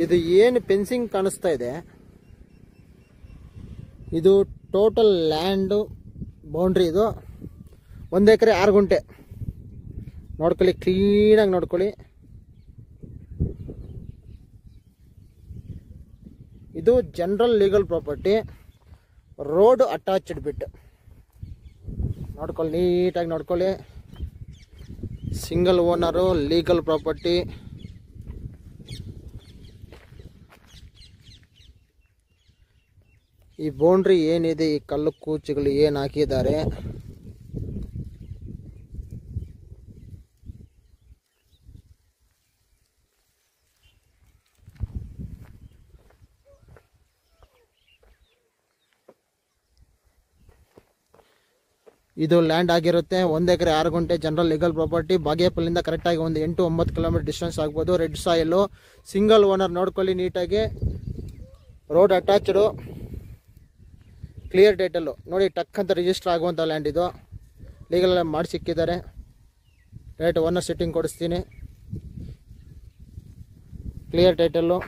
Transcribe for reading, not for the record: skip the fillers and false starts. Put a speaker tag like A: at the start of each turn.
A: ಇದು ಏನು ಫೆನ್ಸಿಂಗ್ ಕಾಣಿಸ್ತಾ ಇದೆ, ಇದು ಟೋಟಲ್ ಲ್ಯಾಂಡ್ ಬೌಂಡ್ರಿ. ಇದು 1 ಎಕರೆ 6 ಗುಂಟೆ. ನೋಡ್ಕೊಳ್ಳಿ, ಕ್ಲೀನಾಗಿ ನೋಡ್ಕೊಳ್ಳಿ. ಇದು general legal property, road attached bit. ನೋಡ್ಕೊಳ್ಳಿ, ನೀಟಾಗಿ ನೋಡ್ಕೊಳ್ಳಿ. Single owner, legal property. ಈ ಬೌಂಡ್ರಿ ಏನಿದೆ, ಈ ಕಲ್ಲು ಕೂಚುಗಳು ಏನು ಹಾಕಿದ್ದಾರೆ, ಇದು ಲ್ಯಾಂಡ್ ಆಗಿರುತ್ತೆ. 1 ಎಕರೆ 6 ಗುಂಟೆ, ಜನರಲ್ ಲೀಗಲ್ ಪ್ರಾಪರ್ಟಿ. ಬಾಗೇಪಲ್ಲಿಂದ ಕರೆಕ್ಟಾಗಿ ಒಂದು 8-9 ಕಿಲೋಮೀಟರ್ ಡಿಸ್ಟೆನ್ಸ್ ಆಗ್ಬೋದು. Red soil, single owner. ನೋಡ್ಕೊಳ್ಳಿ ನೀಟಾಗಿ. Road attached, clear title. ನೋಡಿ, ಟಕ್ ಅಂತ ರಿಜಿಸ್ಟರ್ ಆಗುವಂಥ ಲ್ಯಾಂಡ್ ಇದು. ಲೀಗಲ್ ಮಾಡಿ ಸಿಕ್ಕಿದ್ದಾರೆ. ಡೈರೆಕ್ಟ್ ಓನರ್ ಸಿಟ್ಟಿಂಗ್ ಕೊಡಿಸ್ತೀನಿ. Clear title.